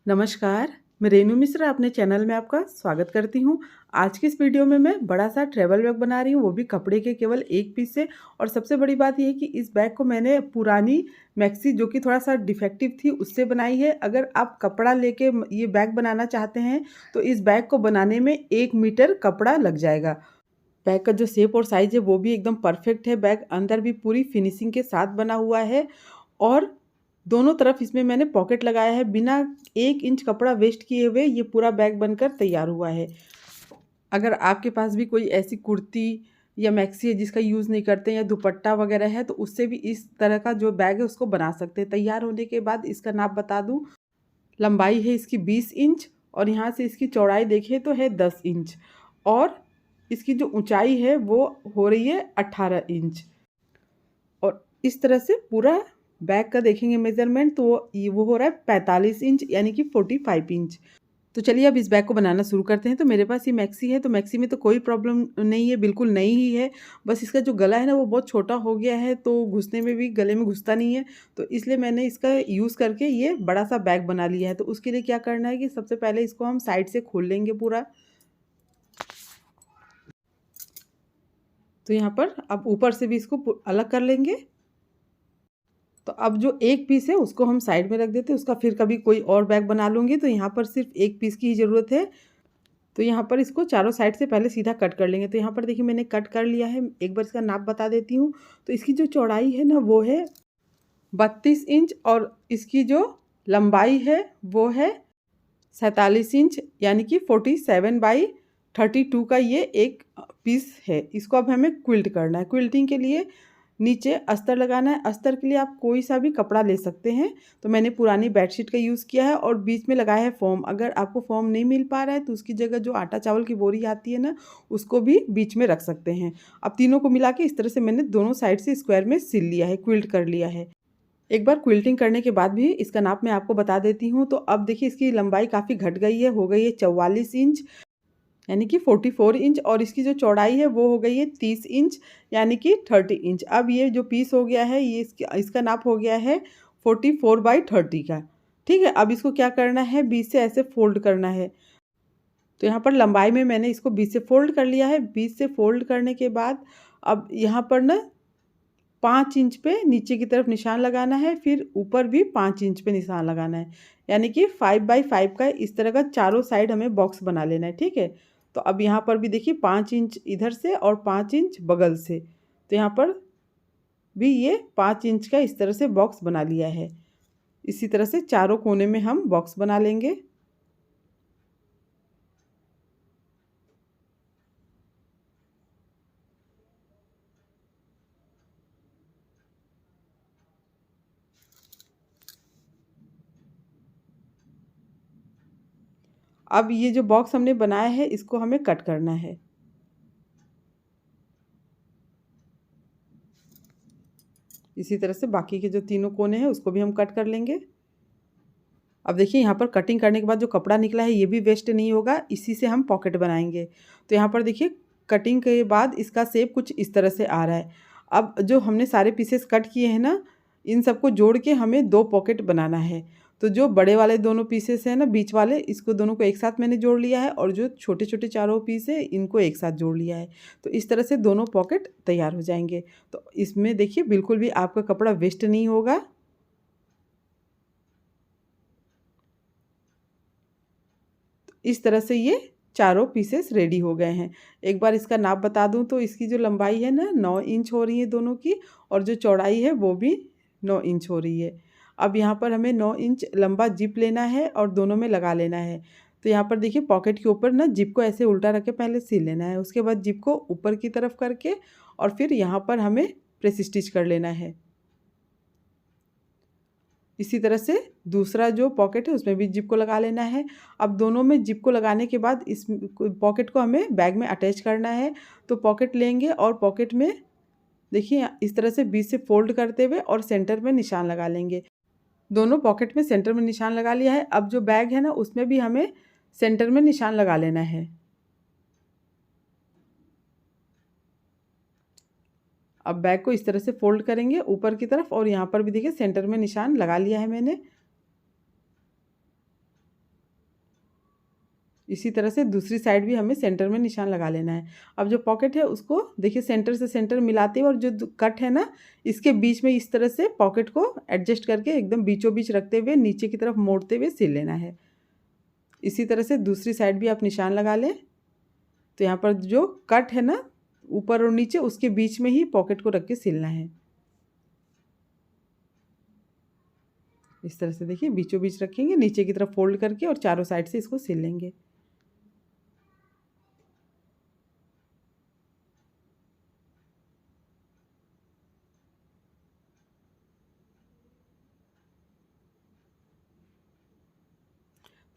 नमस्कार, मैं रेनू मिश्रा अपने चैनल में आपका स्वागत करती हूँ। आज की इस वीडियो में मैं बड़ा सा ट्रैवल बैग बना रही हूँ, वो भी कपड़े के केवल एक पीस से। और सबसे बड़ी बात ये है कि इस बैग को मैंने पुरानी मैक्सी जो कि थोड़ा-सा डिफेक्टिव थी उससे बनाई है। अगर आप कपड़ा लेके ये बैग बनाना चाहते हैं, तो इस बैग को बनाने में 1 मीटर कपड़ा लग जाएगा। बैग का जो शेप और साइज़ है वो भी एकदम परफेक्ट है। बैग अंदर भी पूरी फिनिशिंग के साथ बना हुआ है और दोनों तरफ इसमें मैंने पॉकेट लगाया है। बिना 1 इंच कपड़ा वेस्ट किए हुए ये पूरा बैग बनकर तैयार हुआ है। अगर आपके पास भी कोई ऐसी कुर्ती या मैक्सी है जिसका यूज़ नहीं करते या दुपट्टा वगैरह है, तो उससे भी इस तरह का जो बैग है उसको बना सकते हैं। तैयार होने के बाद इसका नाप बता दूँ, लंबाई है इसकी 20 इंच और यहाँ से इसकी चौड़ाई देखें तो है 10 इंच और इसकी जो ऊंचाई है वो हो रही है 18 इंच। और इस तरह से पूरा बैक का देखेंगे मेज़रमेंट तो वो हो रहा है 45 इंच यानी कि 45 इंच। तो चलिए अब इस बैग को बनाना शुरू करते हैं। तो मेरे पास ये मैक्सी है, तो मैक्सी में तो कोई प्रॉब्लम नहीं है, बिल्कुल नई ही है। बस इसका जो गला है ना वो बहुत छोटा हो गया है, तो घुसने में भी गले में घुसता नहीं है। तो इसलिए मैंने इसका यूज़ करके ये बड़ा-सा बैग बना लिया है। तो उसके लिए क्या करना है कि सबसे पहले इसको हम साइड से खोल लेंगे पूरा। तो यहाँ पर अब ऊपर से भी इसको अलग कर लेंगे। तो अब जो एक पीस है उसको हम साइड में रख देते हैं, उसका फिर कभी कोई और बैग बना लूँगी। तो यहाँ पर सिर्फ एक पीस की ही ज़रूरत है। तो यहाँ पर इसको चारों साइड से पहले सीधा कट कर लेंगे। तो यहाँ पर देखिए मैंने कट कर लिया है। एक बार इसका नाप बता देती हूँ। तो इसकी जो चौड़ाई है ना वो है 32 इंच और इसकी जो लंबाई है वो है 47 इंच यानी कि 47/32 का ये एक पीस है। इसको अब हमें क्विल्ट करना है। क्विल्टिंग के लिए नीचे अस्तर लगाना है। अस्तर के लिए आप कोई सा भी कपड़ा ले सकते हैं। तो मैंने पुरानी बेडशीट का यूज़ किया है और बीच में लगाया है फ़ोम। अगर आपको फ़ोम नहीं मिल पा रहा है तो उसकी जगह जो आटा चावल की बोरी आती है ना, उसको भी बीच में रख सकते हैं। अब तीनों को मिला के इस तरह से मैंने दोनों साइड से स्क्वायर में सिल लिया है, क्विल्ट कर लिया है। एक बार क्विल्टिंग करने के बाद भी इसका नाप मैं आपको बता देती हूँ। तो अब देखिए इसकी लंबाई काफ़ी घट गई है, हो गई है 44 इंच यानी कि 44 इंच और इसकी जो चौड़ाई है वो हो गई है 30 इंच यानी कि 30 इंच। अब ये जो पीस हो गया है ये इसका नाप हो गया है 44/30 का। ठीक है, अब इसको क्या करना है, बीच से ऐसे फ़ोल्ड करना है। तो यहाँ पर लंबाई में मैंने इसको बीच से फ़ोल्ड कर लिया है। बीच से फ़ोल्ड करने के बाद अब यहाँ पर ना 5 इंच पे नीचे की तरफ निशान लगाना है, फिर ऊपर भी 5 इंच पे निशान लगाना है। यानी कि 5/5 का इस तरह का चारों साइड हमें बॉक्स बना लेना है, ठीक है? तो अब यहाँ पर भी देखिए 5 इंच इधर से और 5 इंच बगल से। तो यहाँ पर भी ये 5 इंच का इस तरह से बॉक्स बना लिया है। इसी तरह से चारों कोने में हम बॉक्स बना लेंगे। अब ये जो बॉक्स हमने बनाया है इसको हमें कट करना है। इसी तरह से बाकी के जो तीनों कोने हैं उसको भी हम कट कर लेंगे। अब देखिए यहाँ पर कटिंग करने के बाद जो कपड़ा निकला है ये भी वेस्ट नहीं होगा, इसी से हम पॉकेट बनाएंगे। तो यहाँ पर देखिए कटिंग के बाद इसका शेप कुछ इस तरह से आ रहा है। अब जो हमने सारे पीसेस कट किए हैं ना, इन सबको जोड़ के हमें 2 पॉकेट बनाना है। तो जो बड़े वाले दोनों पीसेस हैं ना बीच वाले, इसको दोनों को एक साथ मैंने जोड़ लिया है और जो छोटे-छोटे चारों पीस है इनको एक साथ जोड़ लिया है। तो इस तरह से दोनों पॉकेट तैयार हो जाएंगे। तो इसमें देखिए बिल्कुल भी आपका कपड़ा वेस्ट नहीं होगा। इस तरह से ये चारों पीसेस रेडी हो गए हैं। एक बार इसका नाप बता दूँ तो इसकी जो लंबाई है ना 9 इंच हो रही है दोनों की और जो चौड़ाई है वो भी 9 इंच हो रही है। अब यहाँ पर हमें 9 इंच लंबा जिप लेना है और दोनों में लगा लेना है। तो यहाँ पर देखिए पॉकेट के ऊपर ना जिप को ऐसे उल्टा रख के पहले सिल लेना है। उसके बाद जिप को ऊपर की तरफ करके और फिर यहाँ पर हमें प्रेस स्टिच कर लेना है। इसी तरह से दूसरा जो पॉकेट है उसमें भी जिप को लगा लेना है। अब दोनों में जिप को लगाने के बाद इस पॉकेट को हमें बैग में अटैच करना है। तो पॉकेट लेंगे और पॉकेट में देखिए इस तरह से बीच से फोल्ड करते हुए और सेंटर में निशान लगा लेंगे। दोनों पॉकेट में सेंटर में निशान लगा लिया है। अब जो बैग है ना उसमें भी हमें सेंटर में निशान लगा लेना है। अब बैग को इस तरह से फोल्ड करेंगे ऊपर की तरफ और यहाँ पर भी देखिए सेंटर में निशान लगा लिया है मैंने। इसी तरह से दूसरी साइड भी हमें सेंटर में निशान लगा लेना है। अब जो पॉकेट है उसको देखिए सेंटर से सेंटर मिलाते हुए और जो कट है ना इसके बीच में इस तरह से पॉकेट को एडजस्ट करके एकदम बीचों बीच रखते हुए नीचे की तरफ मोड़ते हुए सिल लेना है। इसी तरह से दूसरी साइड भी आप निशान लगा लें। तो यहाँ पर जो कट है ना ऊपर और नीचे उसके बीच में ही पॉकेट को रख के सिलना है। इस तरह से देखिए बीचों बीच रखेंगे, नीचे की तरफ फोल्ड करके और चारों साइड से इसको सिल लेंगे।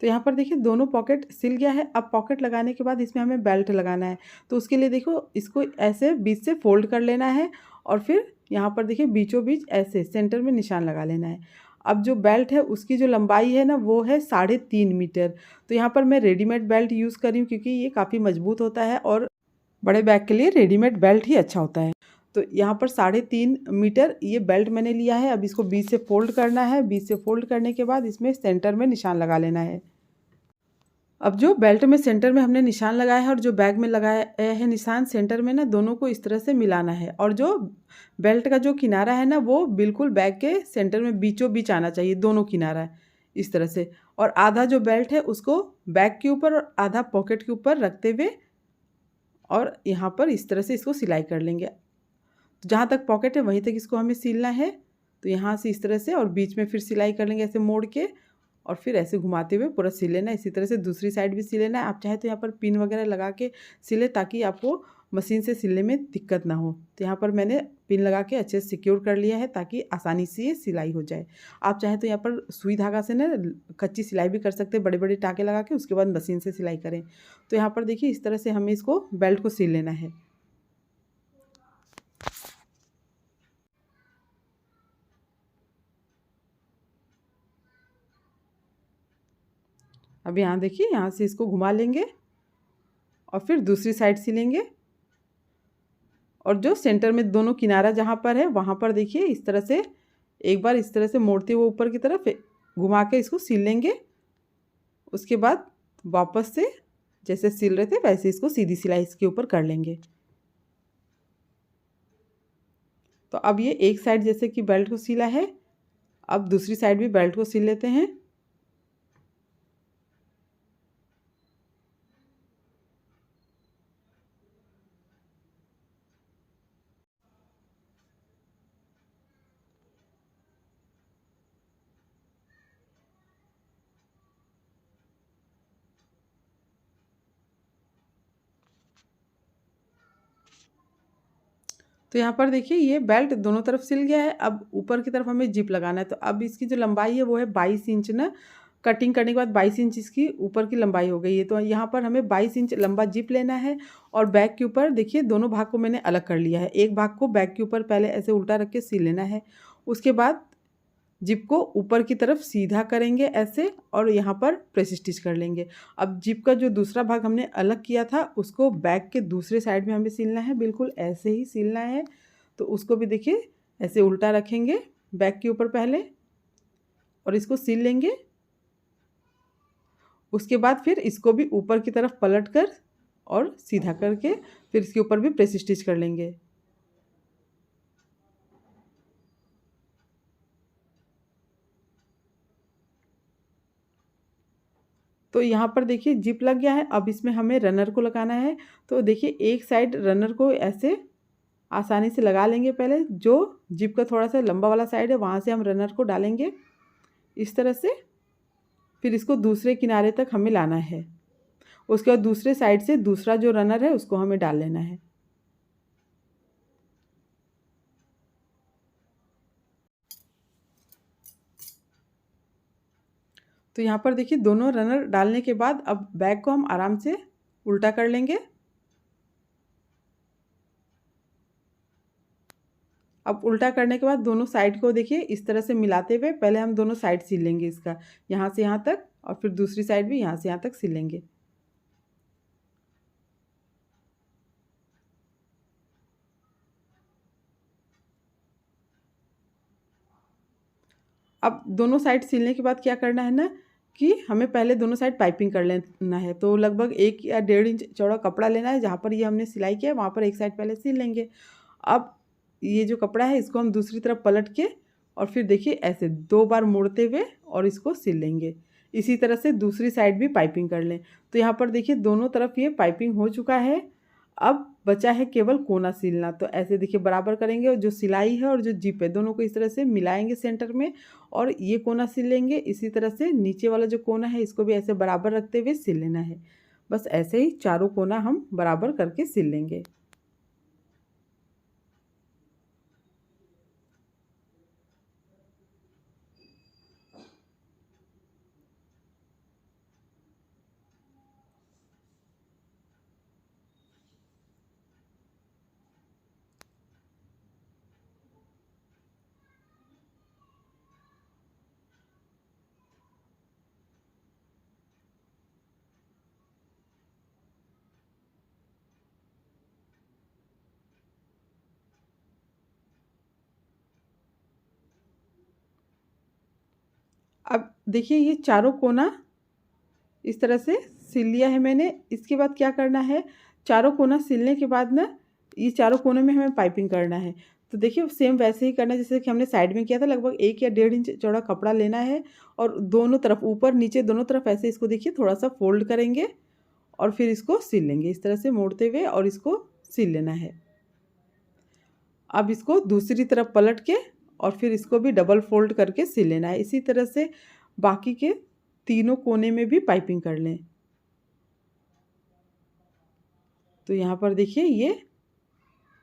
तो यहाँ पर देखिए दोनों पॉकेट सिल गया है। अब पॉकेट लगाने के बाद इसमें हमें बेल्ट लगाना है। तो उसके लिए देखो इसको ऐसे बीच से फोल्ड कर लेना है और फिर यहाँ पर देखिए बीचों बीच ऐसे सेंटर में निशान लगा लेना है। अब जो बेल्ट है उसकी जो लंबाई है ना वो है 3.5 मीटर। तो यहाँ पर मैं रेडीमेड बेल्ट यूज़ कर रही हूँ क्योंकि ये काफ़ी मजबूत होता है और बड़े बैग के लिए रेडीमेड बेल्ट ही अच्छा होता है। तो यहाँ पर 3.5 मीटर ये बेल्ट मैंने लिया है। अब इसको बीच से फोल्ड करना है। बीच से फोल्ड करने के बाद इसमें सेंटर में निशान लगा लेना है। अब जो बेल्ट में सेंटर में हमने निशान लगाया है और जो बैग में लगाया है निशान सेंटर में ना दोनों को इस तरह से मिलाना है और जो बेल्ट का जो किनारा है ना वो बिल्कुल बैग के सेंटर में बीचों बीच आना चाहिए, दोनों किनारा इस तरह से। और आधा जो बेल्ट है उसको बैग के ऊपर और आधा पॉकेट के ऊपर रखते हुए और यहाँ पर इस तरह से इसको सिलाई कर लेंगे। तो जहाँ तक पॉकेट है वहीं तक इसको हमें सिलना है। तो यहाँ से इस तरह से और बीच में फिर सिलाई कर लेंगे ऐसे मोड़ के और फिर ऐसे घुमाते हुए पूरा सिल लेना है। इसी तरह से दूसरी साइड भी सिल लेना है। आप चाहे तो यहाँ पर पिन वगैरह लगा के सिले ताकि आपको मशीन से सिलने में दिक्कत ना हो। तो यहाँ पर मैंने पिन लगा के अच्छे से सिक्योर कर लिया है ताकि आसानी से ये सिलाई हो जाए। आप चाहे तो यहाँ पर सुई धागा से ना कच्ची सिलाई भी कर सकते हैं, बड़े बड़े टाँके लगा के उसके बाद मशीन से सिलाई करें। तो यहाँ पर देखिए इस तरह से हमें इसको बेल्ट को सिल लेना है। अब यहाँ देखिए यहाँ से इसको घुमा लेंगे और फिर दूसरी साइड सिलेंगे और जो सेंटर में दोनों किनारा जहाँ पर है वहाँ पर देखिए इस तरह से एक बार इस तरह से मोड़ते हुए ऊपर की तरफ घुमा के इसको सिल लेंगे। उसके बाद वापस से जैसे सिल रहे थे वैसे इसको सीधी सिलाई इसके ऊपर कर लेंगे। तो अब ये एक साइड जैसे कि बेल्ट को सिला है, अब दूसरी साइड भी बेल्ट को सिल लेते हैं। तो यहाँ पर देखिए ये बेल्ट दोनों तरफ सिल गया है। अब ऊपर की तरफ हमें जिप लगाना है। तो अब इसकी जो लंबाई है वो है 22 इंच ना। कटिंग करने के बाद 22 इंच इसकी ऊपर की लंबाई हो गई है। तो यहाँ पर हमें 22 इंच लंबा जिप लेना है और बैग के ऊपर देखिए दोनों भाग को मैंने अलग कर लिया है। एक भाग को बैग के ऊपर पहले ऐसे उल्टा रख के सिल लेना है। उसके बाद जिप को ऊपर की तरफ सीधा करेंगे ऐसे और यहाँ पर प्रेस स्टिच कर लेंगे। अब जिप का जो दूसरा भाग हमने अलग किया था उसको बैक के दूसरे साइड में हमें सिलना है, बिल्कुल ऐसे ही सिलना है। तो उसको भी देखिए ऐसे उल्टा रखेंगे बैक के ऊपर पहले और इसको सिल लेंगे। उसके बाद फिर इसको भी ऊपर की तरफ पलट कर और सीधा करके फिर इसके ऊपर भी प्रेस स्टिच कर लेंगे। तो यहाँ पर देखिए जिप लग गया है। अब इसमें हमें रनर को लगाना है। तो देखिए एक साइड रनर को ऐसे आसानी से लगा लेंगे। पहले जो जिप का थोड़ा सा लंबा वाला साइड है वहाँ से हम रनर को डालेंगे इस तरह से। फिर इसको दूसरे किनारे तक हमें लाना है। उसके बाद दूसरे साइड से दूसरा जो रनर है उसको हमें डाल लेना है। तो यहाँ पर देखिए दोनों रनर डालने के बाद अब बैग को हम आराम से उल्टा कर लेंगे। अब उल्टा करने के बाद दोनों साइड को देखिए इस तरह से मिलाते हुए पहले हम दोनों साइड सिल लेंगे इसका, यहाँ से यहाँ तक और फिर दूसरी साइड भी यहाँ से यहाँ तक सिल लेंगे। अब दोनों साइड सिलने के बाद क्या करना है ना, कि हमें पहले दोनों साइड पाइपिंग कर लेना है। तो लगभग 1 या 1.5 इंच चौड़ा कपड़ा लेना है, जहाँ पर ये हमने सिलाई किया है वहाँ पर एक साइड पहले सिल लेंगे। अब ये जो कपड़ा है इसको हम दूसरी तरफ पलट के और फिर देखिए ऐसे 2 बार मोड़ते हुए और इसको सिल लेंगे। इसी तरह से दूसरी साइड भी पाइपिंग कर लें। तो यहाँ पर देखिए दोनों तरफ ये पाइपिंग हो चुका है। अब बचा है केवल कोना सिलना। तो ऐसे देखिए बराबर करेंगे और जो सिलाई है और जो जिप है दोनों को इस तरह से मिलाएंगे सेंटर में और ये कोना सिल लेंगे। इसी तरह से नीचे वाला जो कोना है इसको भी ऐसे बराबर रखते हुए सिल लेना है। बस ऐसे ही चारों कोना हम बराबर करके सिल लेंगे। अब देखिए ये चारों कोना इस तरह से सिल लिया है मैंने। इसके बाद क्या करना है, चारों कोना सिलने के बाद ना ये चारों कोनों में हमें पाइपिंग करना है। तो देखिए सेम वैसे ही करना है जैसे कि हमने साइड में किया था। लगभग 1 या 1.5 इंच चौड़ा कपड़ा लेना है और दोनों तरफ ऊपर नीचे दोनों तरफ ऐसे इसको देखिए थोड़ा सा फोल्ड करेंगे और फिर इसको सिल लेंगे इस तरह से मोड़ते हुए और इसको सिल लेना है। अब इसको दूसरी तरफ पलट के और फिर इसको भी डबल फोल्ड करके सिल लेना है। इसी तरह से बाकी के तीनों कोने में भी पाइपिंग कर लें। तो यहाँ पर देखिए ये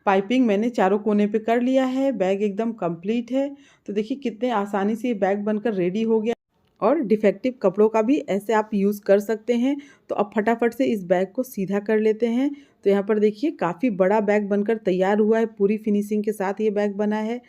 पाइपिंग मैंने चारों कोने पे कर लिया है। बैग एकदम कंप्लीट है। तो देखिए कितने आसानी से ये बैग बनकर रेडी हो गया और डिफेक्टिव कपड़ों का भी ऐसे आप यूज़ कर सकते हैं। तो अब फटाफट से इस बैग को सीधा कर लेते हैं। तो यहाँ पर देखिए काफ़ी बड़ा बैग बनकर तैयार हुआ है। पूरी फिनिशिंग के साथ ये बैग बना है।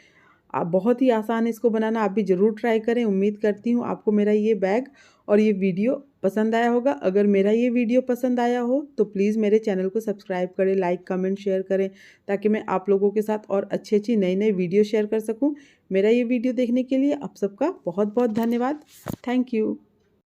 आप बहुत ही आसान है इसको बनाना, आप भी ज़रूर ट्राई करें। उम्मीद करती हूँ आपको मेरा ये बैग और ये वीडियो पसंद आया होगा। अगर मेरा ये वीडियो पसंद आया हो तो प्लीज़ मेरे चैनल को सब्सक्राइब करें, लाइक कमेंट शेयर करें, ताकि मैं आप लोगों के साथ और अच्छी अच्छी नई नई वीडियो शेयर कर सकूँ। मेरा ये वीडियो देखने के लिए आप सबका बहुत बहुत धन्यवाद। Thank you.